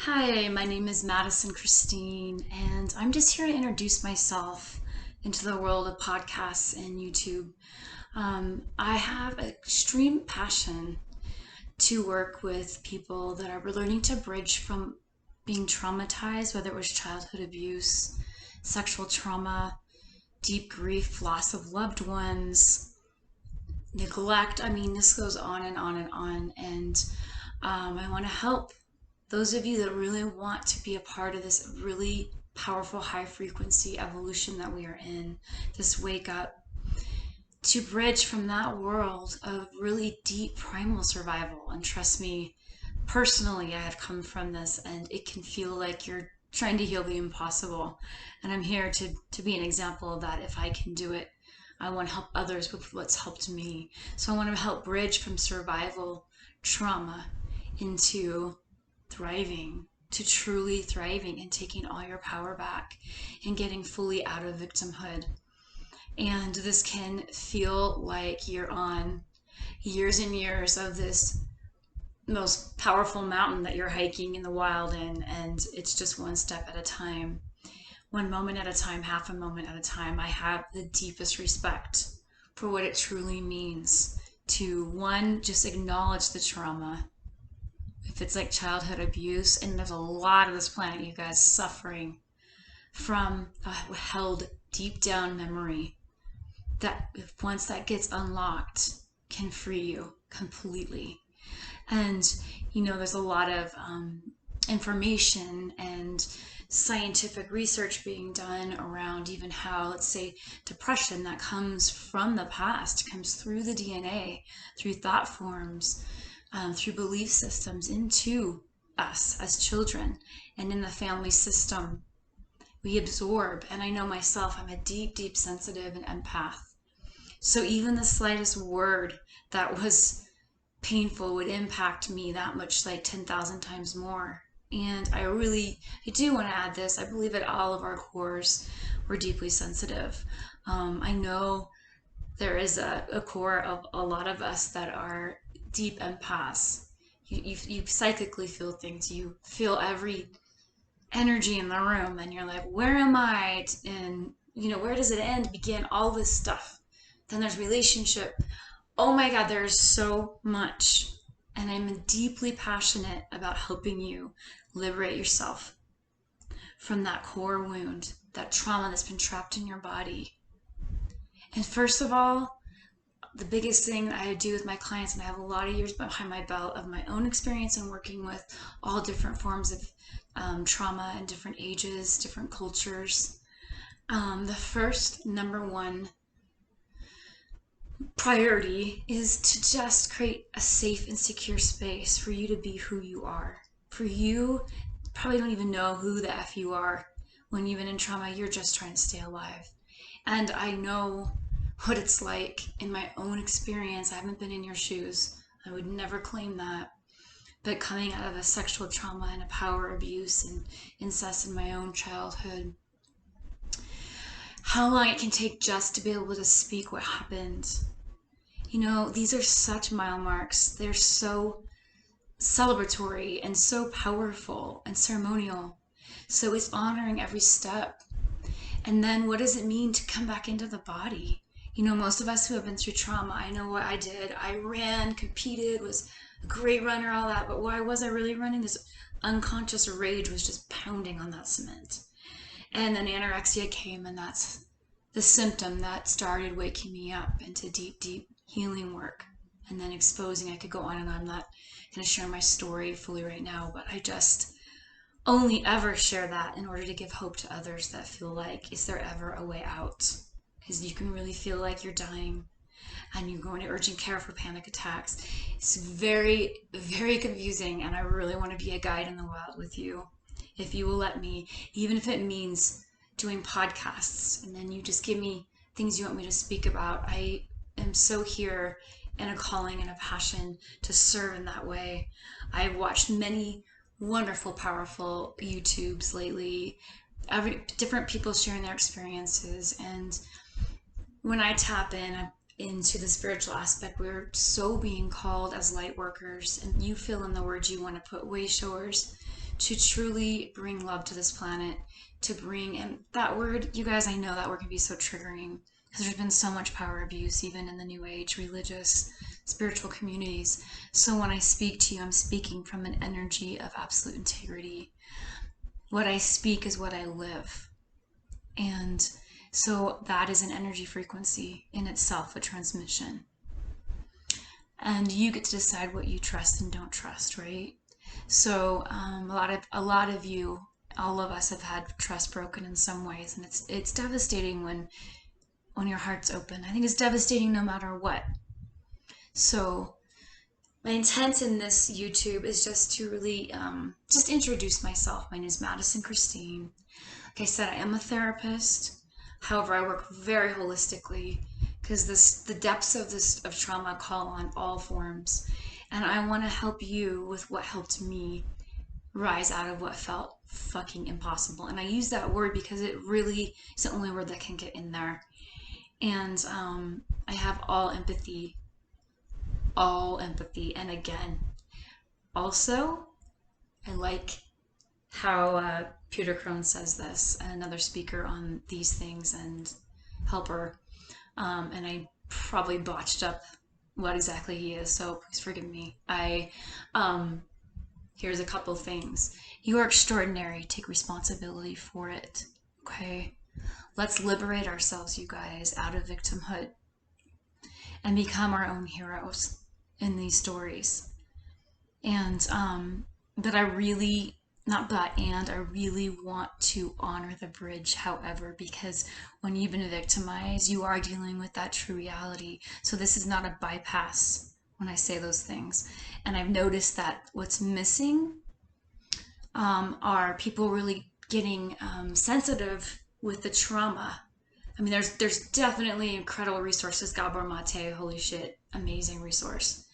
Hi, my name is Madison Christine, and I'm just here to introduce myself into the world of podcasts and YouTube. I have an extreme passion to work with people that are learning to bridge from being traumatized, whether it was childhood abuse, sexual trauma, deep grief, loss of loved ones, neglect. I mean, this goes on and on and on. And I want to help those of you that really want to be a part of this really powerful high frequency evolution that we are in, this wake up to bridge from that world of really deep primal survival. And trust me, personally, I have come from this and it can feel like you're trying to heal the impossible. And I'm here to be an example of that. If I can do it, I want to help others with what's helped me. So I want to help bridge from survival trauma into thriving, to truly thriving and taking all your power back and getting fully out of victimhood. And this can feel like you're on years and years of this most powerful mountain that you're hiking in the wild in, and it's just one step at a time, one moment at a time, half a moment at a time. I have the deepest respect for what it truly means to, one, just acknowledge the trauma. If it's like childhood abuse, and there's a lot of this planet, you guys, suffering from a held deep down memory that, if once that gets unlocked, can free you completely. And there's a lot of information and scientific research being done around even how, let's say, depression that comes from the past comes through the DNA, through thought forms, through belief systems into us as children, and in the family system we absorb. And I know myself, I'm a deep, deep sensitive and empath. So even the slightest word that was painful would impact me that much, like 10,000 times more. And I do want to add this. I believe at all of our cores, we're deeply sensitive. I know there is a core of a lot of us that are deep empaths. You psychically feel things. You feel every energy in the room, and you're like, where am I? And where does it end, begin, all this stuff. Then there's relationship. Oh my God, there's so much. And I'm deeply passionate about helping you liberate yourself from that core wound, that trauma that's been trapped in your body. And first of all, the biggest thing that I do with my clients, and I have a lot of years behind my belt of my own experience in working with all different forms of trauma and different ages, different cultures. The first number one priority is to just create a safe and secure space for you to be who you are. For you, probably don't even know who the F you are. When you've been in trauma, you're just trying to stay alive. And I know what it's like in my own experience. I haven't been in your shoes. I would never claim that. But coming out of a sexual trauma and a power abuse and incest in my own childhood, how long it can take just to be able to speak what happened. These are such mile marks. They're so celebratory and so powerful and ceremonial. So it's honoring every step. And then what does it mean to come back into the body? Most of us who have been through trauma, I know what I did. I ran, competed, was a great runner, all that. But why was I really running? This unconscious rage was just pounding on that cement. And then anorexia came, and that's the symptom that started waking me up into deep, deep healing work. And then exposing, I could go on and on. I'm not going to share my story fully right now, but I just only ever share that in order to give hope to others that feel like, is there ever a way out? Because you can really feel like you're dying and you're going to urgent care for panic attacks. It's very, very confusing, and I really want to be a guide in the wild with you. If you will let me, even if it means doing podcasts, and then you just give me things you want me to speak about. I am so here in a calling and a passion to serve in that way. I've watched many wonderful, powerful YouTubes lately, different people sharing their experiences, and when I tap in, into the spiritual aspect. We're so being called as light workers, and you fill in the words you want to put, way showers, to truly bring love to this planet, to bring, and that word, you guys, I know that word can be so triggering because there's been so much power abuse, even in the New Age, religious, spiritual communities. So when I speak to you, I'm speaking from an energy of absolute integrity. What I speak is what I live. And so that is an energy frequency in itself, a transmission. And you get to decide what you trust and don't trust, right? So a lot of you, all of us have had trust broken in some ways, and it's devastating when your heart's open. I think it's devastating no matter what. So my intent in this YouTube is just to really just introduce myself. My name is Madison Christine. Like I said, I am a therapist. However, I work very holistically because the depths of trauma call on all forms, and I want to help you with what helped me rise out of what felt fucking impossible. And I use that word because it really is the only word that can get in there. And I have all empathy. And again, also, I like how Peter Crone says this, and another speaker on these things and helper. And I probably botched up what exactly he is, so please forgive me. Here's a couple things. You are extraordinary. Take responsibility for it. Okay? Let's liberate ourselves, you guys, out of victimhood and become our own heroes in these stories. And I really want to honor the bridge, however, because when you've been victimized, you are dealing with that true reality. So this is not a bypass when I say those things. And I've noticed that what's missing are people really getting sensitive with the trauma. I mean, there's definitely incredible resources. Gabor Mate, holy shit, amazing resource.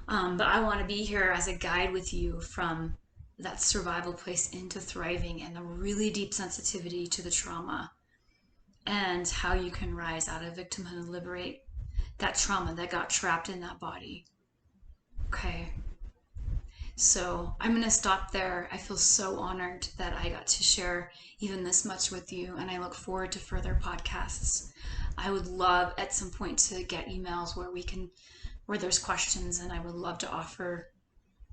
But I want to be here as a guide with you from that survival place into thriving and the really deep sensitivity to the trauma and how you can rise out of victimhood and liberate that trauma that got trapped in that body. Okay. So I'm going to stop there. I feel so honored that I got to share even this much with you, and I look forward to further podcasts. I would love at some point to get emails where there's questions, and I would love to offer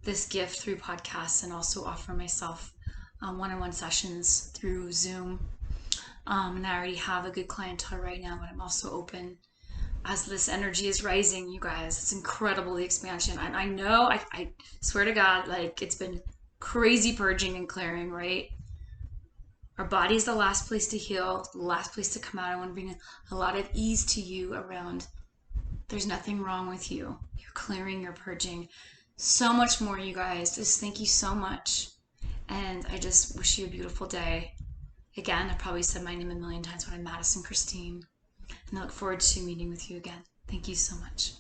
this gift through podcasts and also offer myself one-on-one sessions through Zoom. And I already have a good clientele right now, but I'm also open as this energy is rising, you guys. It's incredible, the expansion. And I know, I swear to God, like, it's been crazy purging and clearing, right? Our body is the last place to heal, the last place to come out. I want to bring a lot of ease to you around there's nothing wrong with you. You're clearing, you're purging. So much more, you guys. Just thank you so much. And I just wish you a beautiful day. Again, I probably said my name a million times, but I'm Madison Christine. And I look forward to meeting with you again. Thank you so much.